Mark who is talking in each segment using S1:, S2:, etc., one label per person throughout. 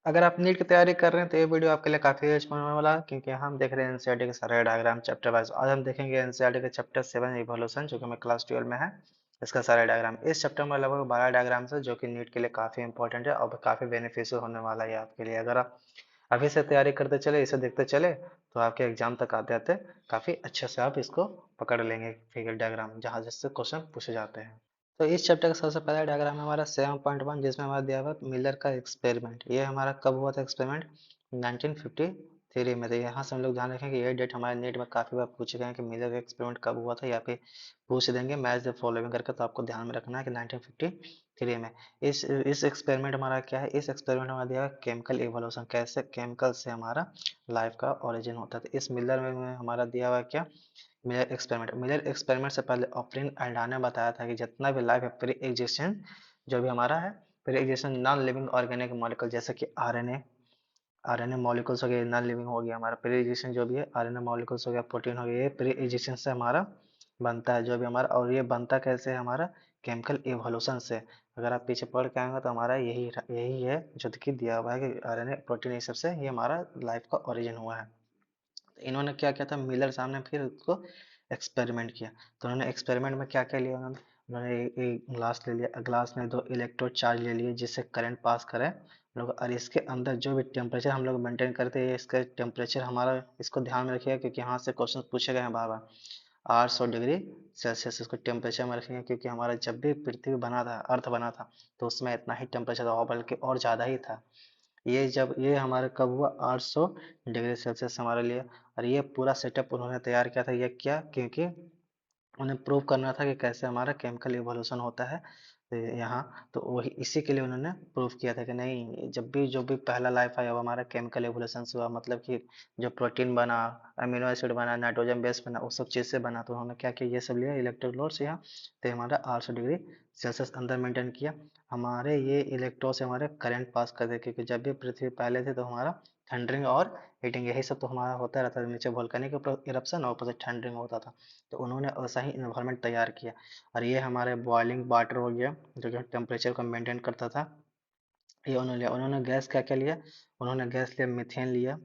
S1: अगर आप नीट की तैयारी कर रहे हैं तो ये वीडियो आपके लिए काफी यूजफुल होने वाला है, क्योंकि हम देख रहे हैं एनसीईआरटी के सारे डायग्राम चैप्टर वाइज। आज हम देखेंगे एनसीईआरटी के चैप्टर 7 इवोल्यूशन, जो कि हमें क्लास 12 में है। इसका सारा डायग्राम इस चैप्टर में लगभग 12 डायग्राम्स है, जो कि नीट के लिए काफी इंपॉर्टेंट है और काफी बेनिफिशियल होने वाला है आपके लिए। अगर आप अभी से तैयारी करते चले, इसे देखते चले, तो आपके एग्जाम तक आते आते काफी अच्छे से आप इसको पकड़ लेंगे, फिगर डायग्राम जहाँ जिससे क्वेश्चन पूछे जाते हैं। तो इस चैप्टर का सबसे पहला डायग्राम है हमारा 7.1, जिसमें हमारा दिया हुआ है मिलर का एक्सपेरिमेंट। ये हमारा कब हुआ था एक्सपेरिमेंट? 1953 में। तो यहाँ से हम लोग ध्यान रखें कि ये डेट हमारे नीट में काफी बार पूछे गए हैं कि मिलर का एक्सपेरिमेंट कब हुआ था, या फिर पूछ देंगे मैच द फॉलोइंग करके। तो आपको ध्यान में रखना है कि 1953 में। इस एक्सपेरिमेंट हमारा क्या है? इस एक्सपेरिमेंट हमारा दिया है केमिकल इवोल्यूशन, कैसे केमिकल से हमारा लाइफ का ओरिजिन होता है। तो इस मिलर में हमारा दिया हुआ है क्या? मिलर एक्सपेरिमेंट से पहले ऑफरिन एल्डा ने बताया था कि जितना भी लाइफ है प्री एग्जिस्टेंस, जो भी हमारा है pre existence non living organic molecule, जैसे कि आरएनए मॉलिक्यूल्स हो गया, नॉन लिविंग हो गया हमारा। प्री एग्जिस्टेंस जो भी है आरएनए मॉलिक्यूल्स हो गया, प्रोटीन हो गया, ये प्री एग्जिस्टेंस से हमारा बनता है जो भी हमारा। और ये बनता कैसे है हमारा? केमिकल इवोल्यूशन से। अगर आप पीछे पढ़ के आएंगे तो हमारा यही यही है जो कि दिया हुआ है कि आरएनए प्रोटीन ये सबसे ये हमारा लाइफ का ओरिजिन हुआ है। तो इन्होंने क्या किया था, मिलर साहब ने फिर उसको एक्सपेरिमेंट किया। तो उन्होंने एक्सपेरिमेंट में क्या क्या लिया? उन्होंने एक ग्लास ले लिया, ग्लास में दो इलेक्ट्रोड चार्ज ले लिए जिससे करंट पास करे लोग। और इसके अंदर जो भी टेम्परेचर हम लोग मेंटेन करते हैं, इसका टेम्परेचर हमारा, इसको ध्यान में रखिएगा क्योंकि यहाँ से क्वेश्चन पूछे गए हैं बार बार। 800 डिग्री सेल्सियस इसको टेम्परेचर में रखेंगे, क्योंकि हमारा जब भी पृथ्वी बना था, अर्थ बना था, तो उसमें इतना ही टेम्परेचर था, बल्कि और ज़्यादा ही था। ये हमारे कब हुआ? 800 डिग्री सेल्सियस हमारे लिए। और ये पूरा सेटअप उन्होंने तैयार किया था। ये क्या? क्योंकि उन्हें प्रूव करना था कि कैसे हमारा केमिकल इवोल्यूशन होता है। तो यहाँ तो वही इसी के लिए उन्होंने प्रूव किया था कि नहीं, जब भी जो भी पहला लाइफ आया वो हमारा केमिकल इवोल्यूशन से हुआ, मतलब कि जो प्रोटीन बना, अमीनो एसिड बना, नाइट्रोजन बेस बना, उस सब चीज़ से बना। तो उन्होंने क्या किया? ये सब लिया इलेक्ट्रोड यहाँ। तो हमारा 800 डिग्री सेल्सियस अंदर मेंटेन किया। हमारे ये इलेक्ट्रोड से हमारे करंट पास कर दे, क्योंकि जब भी पृथ्वी पहले थे तो हमारा थंडरिंग और हीटिंग यही सब तो हमारा होता रहता था, नीचे वोल्केनिक इरप्शन और ऊपर से ठंडरिंग होता था। तो उन्होंने वैसा ही इन्वायरमेंट तैयार किया। और ये हमारे बॉइलिंग वाटर हो गया, जो कि टेम्परेचर को मेंटेन करता था। ये उन्होंने लिया। उन्होंने गैस क्या क्या लिया? उन्होंने गैस लिया, मीथेन लिया,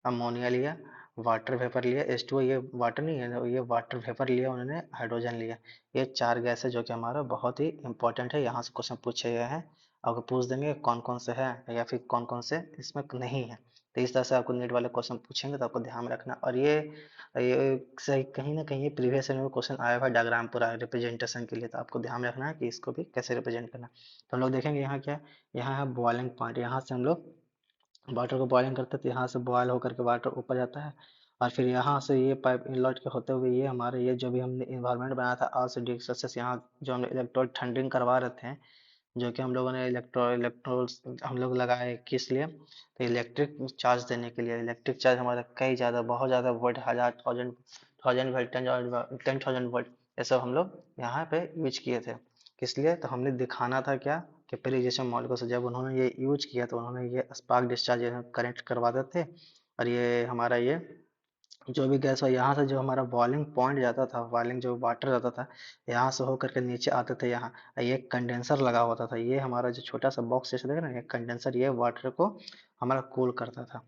S1: अमोनिया लिया, वाटर वेपर लिया। H2O, ये वाटर नहीं है, ये वाटर वेपर लिया उन्होंने, हाइड्रोजन लिया। ये चार गैस है जो कि हमारा बहुत ही इंपॉर्टेंट है, यहाँ से क्वेश्चन पूछे गए हैं। आपको पूछ देंगे कौन कौन से है या फिर कौन कौन से इसमें नहीं है। तो इस तरह से आपको नीट वाले क्वेश्चन पूछेंगे तो आपको ध्यान में रखना। और ये सही कहीं ना कहीं प्रीवियस ईयर में क्वेश्चन आया हुआ है डायग्राम पूरा रिप्रेजेंटेशन के लिए, तो आपको ध्यान में रखना है कि इसको भी कैसे रिप्रेजेंट करना है। तो हम लोग देखेंगे यहाँ क्या है। यहाँ है बॉइलिंग पॉइंट, यहाँ से हम लोग वाटर को बॉइलिंग करते हैं, तो यहाँ से बॉयल होकर के वाटर ऊपर जाता है। और फिर यहाँ से ये पाइप इनलेट के होते हुए ये हमारे ये जो भी हमने इन्वायरमेंट बनाया था 800 डिग्री सेल्सियस, यहाँ जो हमने इलेक्ट्रोड ठंडरिंग करवा रहे थे, जो कि हम लोगों ने इलेक्ट्रोड्स हम लोग लगाए किस लिए? तो इलेक्ट्रिक चार्ज देने के लिए। इलेक्ट्रिक चार्ज हमारा कई ज़्यादा, बहुत ज़्यादा वोल्ट, हजार, थाउजेंड, थाउजेंड वोल्ट, 10,000 वोल्ट, ये सब हम लोग यहाँ पे यूज किए थे। किस लिए? तो हमने दिखाना था क्या कि प्रीजैक्शन मॉलिक्यूल से जब उन्होंने ये यूज किया तो उन्होंने ये स्पार्क डिस्चार्ज कनेक्ट करवा देते। और ये हमारा ये जो भी गैस हो, यहाँ से जो हमारा बॉइलिंग पॉइंट जाता था, बॉइलिंग जो वाटर जाता था, यहाँ से होकर के नीचे आते थे यहाँ। ये कंडेंसर लगा होता था, ये हमारा जो छोटा सा बॉक्स जैसे देख रहे हैं, ये कंडेंसर ये वाटर को हमारा कूल करता था।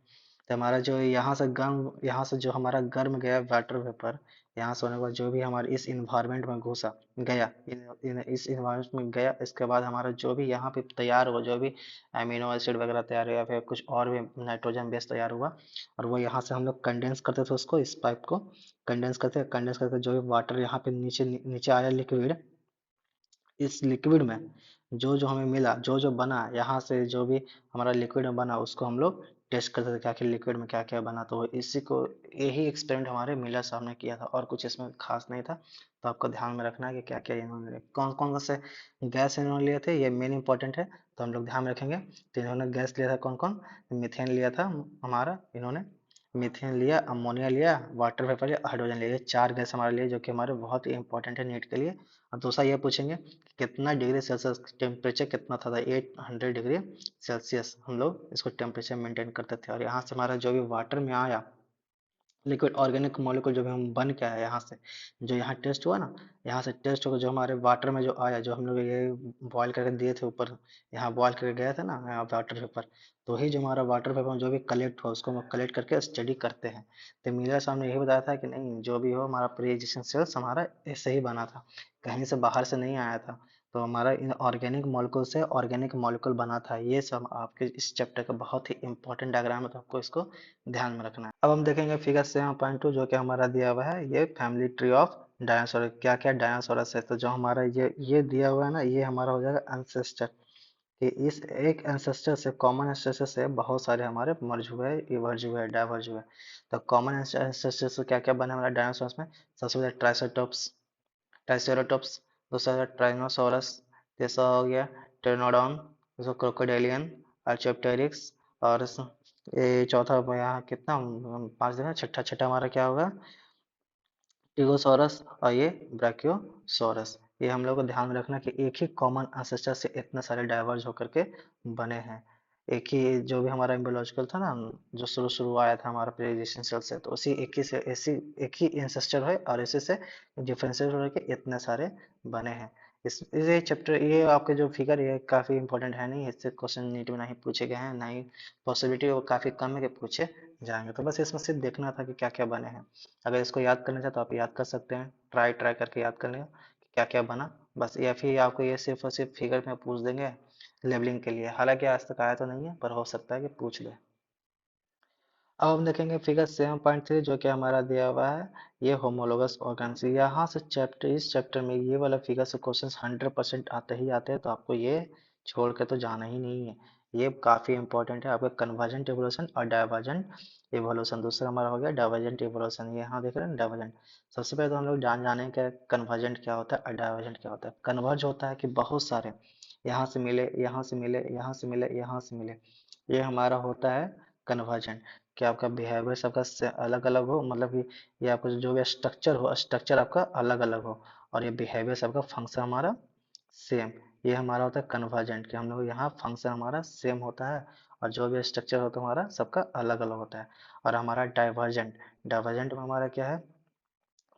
S1: तो हमारा जो यहाँ से गर्म, यहाँ से जो हमारा गर्म गया वाटर वेपर, यहाँ से होने के बाद जो भी हमारे इस इन्वायरमेंट में घुसा गया, इस इन्वायरमेंट में गया, इसके बाद हमारा जो भी यहाँ पे तैयार हुआ, जो भी अमीनो एसिड वगैरह तैयार हुआ या फिर कुछ और भी नाइट्रोजन बेस तैयार हुआ, और वो यहाँ से हम लोग कंडेंस करते थे उसको, इस पाइप को कंडेंस करके जो भी वाटर यहाँ पे नीचे नीचे आया लिक्विड, इस लिक्विड में जो जो हमें मिला, जो जो बना यहाँ से, जो भी हमारा लिक्विड में बना, उसको हम लोग टेस्ट करते थे क्या कि लिक्विड में क्या क्या बना। तो इसी को, यही एक्सपेरिमेंट हमारे मिलर साहब ने किया था, और कुछ इसमें खास नहीं था। तो आपको ध्यान में रखना है कि क्या क्या इन्होंने, कौन कौन से गैस इन्होंने लिए थे, ये मेन इंपॉर्टेंट है। तो हम लोग ध्यान में रखेंगे। तो इन्होंने गैस लिया था कौन कौन? मीथेन लिया था हमारा, इन्होंने मीथेन लिया, अमोनिया लिया, वाटर वेपर लिया, हाइड्रोजन लिया। ये चार गैस हमारे लिए जो कि हमारे बहुत ही इंपॉर्टेंट है नीट के लिए। और दूसरा ये पूछेंगे कितना डिग्री सेल्सियस टेम्परेचर कितना था? 800 डिग्री सेल्सियस हम लोग इसको टेम्परेचर मेंटेन करते थे। और यहाँ से हमारा जो भी वाटर में आया, लिक्विड ऑर्गेनिक मॉलिक्यूल जो भी हम बन के आए यहाँ से, जो यहाँ टेस्ट हुआ ना, यहाँ से टेस्ट होकर जो हमारे वाटर में जो आया, जो हम लोग ये बॉयल करके दिए थे ऊपर, यहाँ बॉयल करके गया था ना यहाँ वाटर पेपर, तो ही जो हमारा वाटर पेपर में जो भी कलेक्ट हुआ उसको हम कलेक्ट करके स्टडी करते हैं। तो मिलर साहब ने यही बताया था कि नहीं, जो भी हो हमारा प्री एग्जिस्टिंग सेल्स हमारा ऐसे ही बना था, कहीं से बाहर से नहीं आया था। तो हमारा इन ऑर्गेनिक मॉलिक्यूल से ऑर्गेनिक मॉलिक्यूल बना था। ये सब आपके इस चैप्टर का बहुत ही इंपॉर्टेंट डायग्राम है, तो आपको इसको ध्यान में रखना है। अब हम देखेंगे फिगर 7.2 जो कि हमारा दिया हुआ है, ये फैमिली ट्री ऑफ डायनासोर, क्या क्या डायनासोरस है। तो जो हमारा ये दिया हुआ है ना, ये हमारा हो जाएगा एंसेस्टर, कि इस एक एंसेस्टर से, कॉमन एंसेस्टर से बहुत सारे हमारे मर्ज हुए, इवर्ज हुए, डाइवर्ज हुए। तो कॉमन एंसेस्टर से क्या क्या बना हमारा डायनासोरस में, सबसे पहले ट्राइसेटोप्स, ट्राइसेरोटॉप्स, दूसरा है ट्राइनोसोरस, तीसरा हो गया टेनोडॉन, दूसरा क्रोकोडेलियन, आर्चेप्टेरिक्स, और ये चौथा यहाँ कितना पांच दिन है, छठा छठा हमारा क्या होगा, टिगोसॉरस, और ये ब्राकियोसॉरस। ये हम लोग को ध्यान में रखना कि एक ही कॉमन एंसेस्टर से इतने सारे डाइवर्ज होकर के बने हैं। एक ही जो भी हमारा एम्ब्रियोलॉजिकल था ना, जो शुरू शुरू आया था हमारा प्री एग्जिस्टिंग सेल से, तो उसी एक ही से ऐसी एक ही एंसेस्टर है, और इसी से डिफरेंशिएट होकर के इतने सारे बने हैं। ये चैप्टर, ये आपके जो फिगर, ये काफी इंपॉर्टेंट है नहीं, इससे क्वेश्चन नीट में नहीं पूछे गए हैं, नहीं पॉसिबिलिटी वो काफी कम है कि पूछे जाएंगे। तो बस इसमें सिर्फ देखना था कि क्या क्या बने हैं। अगर इसको याद करना चाहे तो आप याद कर सकते हैं, ट्राई ट्राई करके याद कर लें कि क्या क्या बना बस। या फिर आपको ये सिर्फ और सिर्फ फिगर में पूछ देंगे लेबलिंग के लिए, हालांकि आज तक आया तो नहीं है, पर हो सकता है कि पूछ ले। अब हम देखेंगे फिगर 7.3 जो कि हमारा दिया हुआ है, ये होमोलोगस ऑर्गन्स। यहाँ से चैप्टर, इस चैप्टर में ये वाला फिगर से क्वेश्चंस 100% आते ही आते हैं, तो आपको ये छोड़ के तो जाना ही नहीं है। ये काफी इंपॉर्टेंट है आपका, कन्वर्जेंट इवोल्यूशन और डाइवर्जेंट इवोल्यूशन। दूसरा हमारा हो गया डाइवर्जेंट इवोल्यूशन, ये यहाँ देख रहे हैं डाइवर्जेंट। सबसे पहले तो हम लोग जाने क्या कन्वर्जेंट क्या होता है और डाइवर्जेंट क्या होता है। कन्वर्ज होता है कि बहुत सारे यहाँ से मिले, यहाँ से मिले, यहाँ से मिले, यहाँ से मिले, ये हमारा होता है कन्वर्जेंट। कि आपका बिहेवियर सबका अलग अलग हो, मतलब कि ये आपका जो भी स्ट्रक्चर हो, स्ट्रक्चर आपका अलग अलग हो, और ये बिहेवियर सबका फंक्शन हमारा सेम, ये हमारा होता है कन्वर्जेंट। कि हम लोग यहाँ फंक्शन हमारा सेम होता है, और जो भी स्ट्रक्चर होता है हमारा सबका अलग अलग होता है। और हमारा डाइवर्जेंट, डाइवर्जेंट में हमारा क्या है,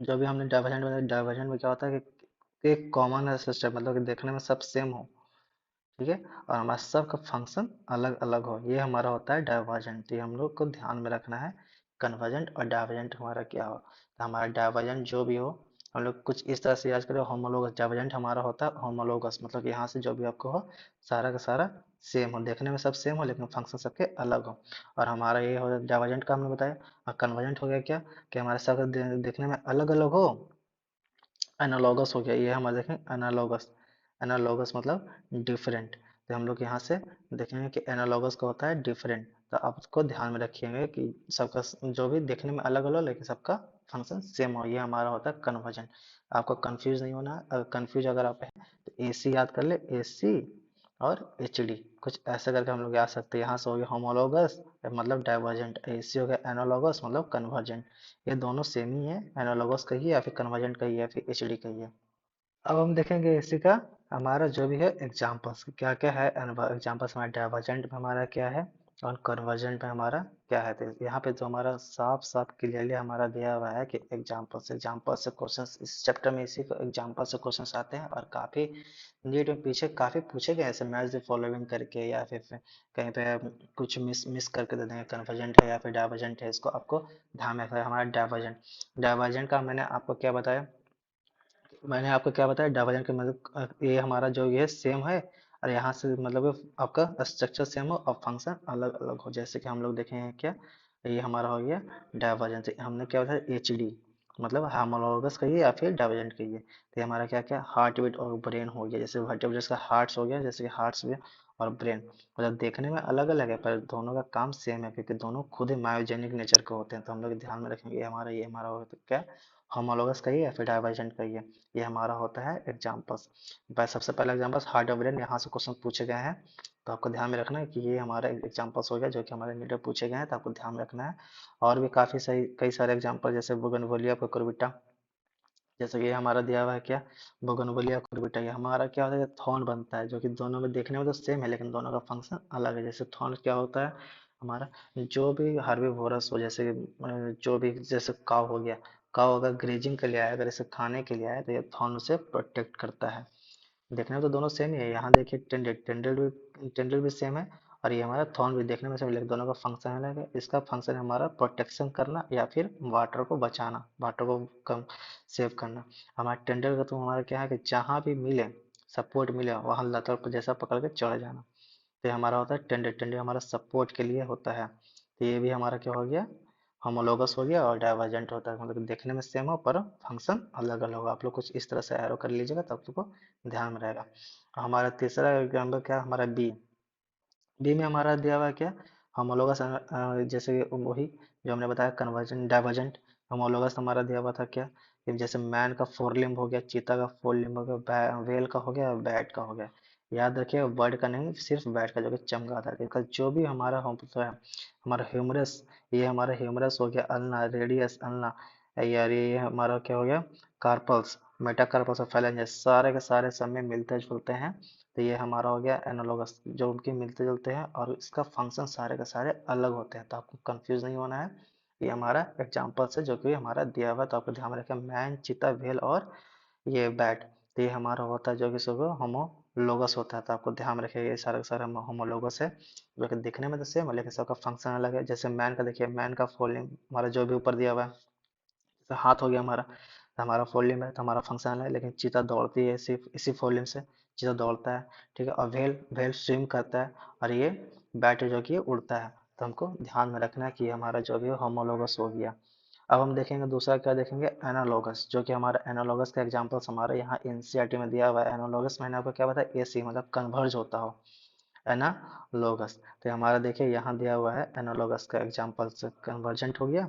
S1: जो भी हमने डाइवर्जेंट में, डाइवर्जेंट में क्या होता है कि एक कॉमन है सिस्टम, मतलब कि देखने में सब सेम हो, ठीक है, और हमारा सबका फंक्शन अलग अलग हो, ये हमारा होता है डाइवर्जेंट। तो ये हम लोग को ध्यान में रखना है, कन्वर्जेंट और डाइवर्जेंट हमारा क्या हो। तो हमारा डाइवर्जेंट जो भी हो, हम लोग कुछ इस तरह से याद करें, होमोलोगस। डाइवर्जेंट हमारा होता है होमोलोगस, मतलब कि यहाँ से जो भी आपको हो सारा का सारा सेम हो, देखने में सब सेम हो, लेकिन फंक्शन सबके अलग हो। और हमारा ये हो डाइवर्जेंट का हमने बताया। और कन्वर्जेंट हो गया क्या, कि हमारे सब देखने में अलग अलग हो, एनालॉगस हो गया। ये हम देखें एनालॉगस, एनालॉगस मतलब डिफरेंट। तो हम लोग यहाँ से देखेंगे कि एनालॉगस का होता है डिफरेंट। तो आप उसको ध्यान में रखिएगा कि सबका जो भी देखने में अलग अलग लेकिन सबका फंक्शन सेम हो, ये हमारा होता है कन्वर्जन। आपको कंफ्यूज नहीं होना है, अगर कंफ्यूज अगर आप है तो ए सी याद कर ले, ए सी और एच डी, कुछ ऐसे करके हम लोग याद सकते हैं। यहाँ से हो गया होमोलोगस मतलब डाइवर्जेंट, ए सी हो गया एनालॉगस मतलब कन्वर्जेंट। ये दोनों सेम ही है, एनालॉगस कहिए या फिर कन्वर्जेंट कहिए या फिर एचडी कहिए। अब हम देखेंगे इसी का हमारा जो भी है एग्जांपल्स क्या क्या है। एग्जांपल्स हमारा डाइवर्जेंट में हमारा क्या है और कन्वर्जेंट में हमारा क्या है। तो यहाँ पे जो हमारा साफ साफ क्लियरली हमारा दिया हुआ है कि एग्जांपल से क्वेश्चंस, इस चैप्टर में इसी को एग्जांपल से क्वेश्चंस आते हैं, और काफी नीट में पीछे काफी पूछे गए ऐसे मैच द फॉलोइंग करके, या फिर कहीं पे कुछ मिस मिस करके दे देंगे, कन्वर्जेंट है या फिर डाइवर्जेंट है, इसको आपको ध्यान में रखना है। हमारा डाइवर्जेंट, डाइवर्जेंट का मैंने आपको क्या बताया, मैंने आपको क्या बताया डाइवर्जेंट का मतलब ये हमारा जो ये सेम है, और यहाँ से मतलब आपका स्ट्रक्चर सेम हो और फंक्शन अलग अलग हो। जैसे कि हम लोग देखेंगे क्या, ये हमारा हो गया डाइवर्जेंस। हमने क्या बताया एच डी, मतलब हार्मोलॉगस कहिए या फिर डाइवर्जेंट कहिए। तो ये हमारा क्या क्या हार्ट बीट और ब्रेन हो गया, जैसे वर्टिब्रल्स का हार्ट्स हो गया, जैसे कि हार्ट्स भी, और ब्रेन मतलब देखने में अलग अलग है पर दोनों का काम सेम है, क्योंकि दोनों खुद ही मायोजेनिक नेचर के होते हैं। तो हम लोग ध्यान में रखेंगे ये हमारा हो तो क्या होमोलॉगस कहिए या फिर डाइवर्जेंट कहिए, ये हमारा होता है एग्जाम्पल्स। सबसे पहला एग्जाम्पल्स हार्ट और ब्रेन, यहाँ से क्वेश्चन पूछे गए हैं, तो आपको ध्यान में रखना है कि ये हमारा एग्जाम्पल्स हो गया जो कि हमारे नीट में पूछे गए हैं, तो आपको ध्यान में रखना है। और भी काफ़ी सही कई सारे एग्जाम्पल, जैसे बोगनवेलिया कुकुरबिटा, जैसे कि ये हमारा दिया हुआ है क्या, बोगनवेलिया कुकुरबिटा, ये हमारा क्या होता है, थॉर्न बनता है, जो कि दोनों में देखने में तो सेम है लेकिन दोनों का फंक्शन अलग है। जैसे थॉर्न क्या होता है, हमारा जो भी हार्बीवोरस हो, जैसे जो भी, जैसे काव हो गया, काव अगर ग्रेजिंग के लिए आया, अगर इसे खाने के लिए आया, तो ये थॉर्न उसे प्रोटेक्ट करता है। देखने में तो दोनों सेम ही है। यहाँ देखिए टेंडल भी सेम है, और ये हमारा थॉर्न भी देखने में सेम, लेकिन दोनों का फंक्शन अलग है। इसका फंक्शन है हमारा प्रोटेक्शन करना या फिर वाटर को बचाना, वाटर को कम सेव करना। हमारा टेंडल का तो हमारा क्या है कि जहाँ भी मिले, सपोर्ट मिले, वहाँ लतर पर जैसा पकड़ के चढ़ जाना। तो ये हमारा होता है टेंडर, टेंडर हमारा सपोर्ट के लिए होता है। तो ये भी हमारा क्या हो गया, होमोलोगस हो गया, और डाइवर्जेंट होता है, मतलब देखने में सेम हो पर फंक्शन अलग अलग होगा। आप लोग कुछ इस तरह से एरो कर लीजिएगा तो आप लोग को ध्यान में रहेगा। हमारा तीसरा एग्जाम्पल क्या है, हमारा बी। बी में हमारा दिया हुआ है क्या, होमोलोगस, जैसे कि वही जो हमने बताया कन्वर्जेंट डाइवर्जेंट। होमोलोगस हमारा दिया हुआ था क्या, कि जैसे मैन का फोर लिम्ब हो गया, चीता का फोर लिम्ब हो गया, वेल का हो गया, बैट का हो गया। याद रखिए बर्ड का नहीं, सिर्फ बैट का, जो कि चमगादड़ का। इसका जो भी हमारा होता है, हमारा ह्यूमरस, ये हमारा ह्यूमरस हो गया, अल्ना, रेडियस, अल्ना, यार ये हमारा क्या हो गया, कार्पल्स, मेटाकार्पल्स और फाइलेंजेस, सारे के सारे सब में मिलते जुलते हैं। तो ये हमारा हो गया एनालॉगस, जो उनके मिलते जुलते हैं, और इसका फंक्शन सारे के सारे अलग होते हैं, तो आपको कंफ्यूज नहीं होना है। ये हमारा एग्जाम्पल्स है जो कि हमारा दिया हुआ है, तो आपको ध्यान रखें, मैन, चीता, व्हेल और ये बैट। तो ये हमारा होता है जो कि सब होमोलोगस होता है, तो आपको ध्यान रखिए ये सारे के सारे होमोलोगस है, जो कि दिखने में तो सेम है लेकिन सबका फंक्शन अलग है। जैसे मैन का देखिए, मैन का फुल नेम हमारा जो भी ऊपर दिया हुआ है, जैसे हाथ हो गया हमारा, तो हमारा फोर लिम्ब है, तो हमारा फंक्शनल है, लेकिन चीता दौड़ती है सिर्फ इसी फोर लिम्ब से, चीता दौड़ता है। ठीक है, और व्हेल व्हेल स्विम करता है, और ये बैट जो कि उड़ता है। तो हमको ध्यान में रखना है कि ये हमारा जो भी होमोलोगस हो गया। अब हम देखेंगे दूसरा क्या देखेंगे, एनालॉगस, जो कि हमारा एनालॉगस का एग्जांपल्स हमारे यहाँ एनसीईआरटी में दिया हुआ है। एनालॉगस मैंने आपको क्या बताया, एसी मतलब कन्वर्ज होता हो, एनालॉगस। तो हमारा देखिए यहाँ दिया हुआ है एनालॉगस का एग्जांपल्स, कन्वर्जेंट हो गया,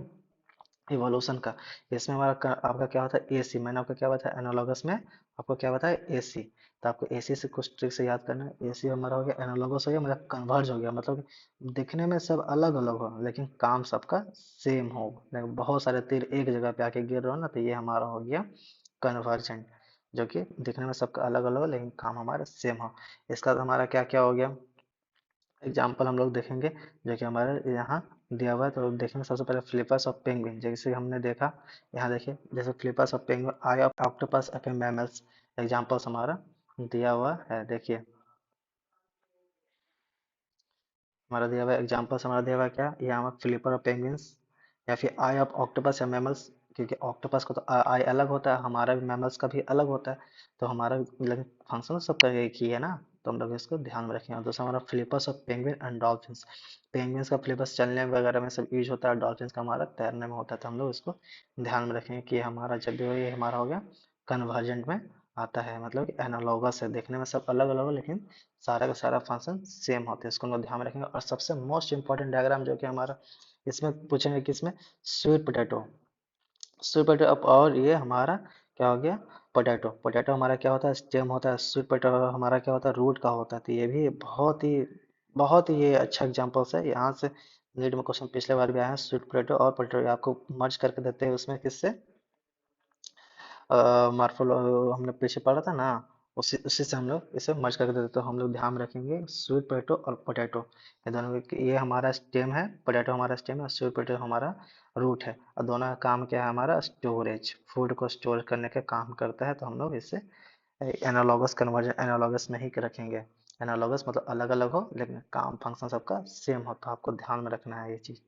S1: इवोल्यूशन का। इसमें हमारा आपका क्या होता है, एसी। मैंने आपको क्या बताया, एनालॉगस में आपको क्या बताया, एसी। तो आपको एसी से कुछ ट्रिक से याद करना है। एसी हमारा हो गया, एनालॉगस हो गया मतलब कन्वर्ज हो गया, मतलब दिखने में सब अलग अलग हो लेकिन काम सबका सेम हो, लेकिन बहुत सारे तीर एक जगह पे आके गिर रहे हो ना, तो ये हमारा हो गया कन्वर्जेंट, जो कि दिखने में सबका अलग अलग हो लेकिन काम हमारा सेम हो। इसका हमारा क्या क्या हो गया एग्जाम्पल हम लोग देखेंगे, जो कि हमारे यहाँ दिया हुआ है। तो देखेंगे सबसे पहले फ्लिपर्स ऑफ पेंगुइन, जैसे हमने देखा, यहाँ देखिए जैसे flippers of penguin, I of octopus, F mammals, examples हमारा दिया हुआ है। देखिए हमारा दिया हुआ एग्जाम्पल्स, हमारा दिया हुआ क्या, यहाँ हमारा फ्लिपर ऑफ पेंगुइन्स, या फिर आई ऑफ ऑक्टोपस या मैमल्स, क्योंकि ऑक्टोपस का तो आई अलग होता है, हमारा भी मैमल्स का भी अलग होता है। तो हमारा लेकिन फंक्शन सबका एक ही है ना, तो हम लोग इसको ध्यान में रखेंगे। और दूसरा हमारा flippers of penguin and dolphins, penguins का फ्लिपर्स चलने वगैरह में सब यूज होता है, डॉल्फिन्स का हमारा तैरने में होता है। तो हम लोग इसको ध्यान में रखेंगे कि हमारा जब भी हो, ये हमारा हो गया कन्वर्जेंट में आता है, मतलब कि एनालॉगस है, देखने में सब अलग अलग हो लेकिन सारा का सारा फंक्शन सेम होते हैं, इसको हम लोग ध्यान में रखेंगे। और सबसे मोस्ट इंपॉर्टेंट डायग्राम जो कि हमारा इसमें पूछेंगे किसमें, स्वीट पोटैटो, स्वीट पोटैटो। और ये हमारा क्या हो गया, पोटैटो, पोटैटो हमारा क्या होता है, स्टेम होता है। स्वीट पोटैटो हमारा क्या होता है, रूट का होता है। तो ये भी बहुत ही ये अच्छा एग्जांपल्स है। यहाँ से नीट में क्वेश्चन पिछले बार भी आया है, स्वीट पोटैटो और पोटैटो आपको मर्ज करके देते हैं उसमें, किससे, मार्फोलो हमने पीछे पढ़ा था ना, उसी उसी से हम लोग इसे मर्ज करके देते, तो हम लोग ध्यान रखेंगे स्वीट पोटैटो और पोटैटो, ये दोनों ये हमारा स्टेम है, पोटैटो हमारा स्टेम है, और स्वीट पोटैटो हमारा रूट है। और दोनों का काम क्या है, हमारा स्टोरेज, फूड को स्टोर करने का काम करता है। तो हम लोग इससे एनालॉगस कन्वर्जन एनालॉगस में ही रखेंगे। एनालॉगस मतलब अलग अलग हो लेकिन काम फंक्शन सबका सेम हो, तो आपको ध्यान में रखना है ये चीज़।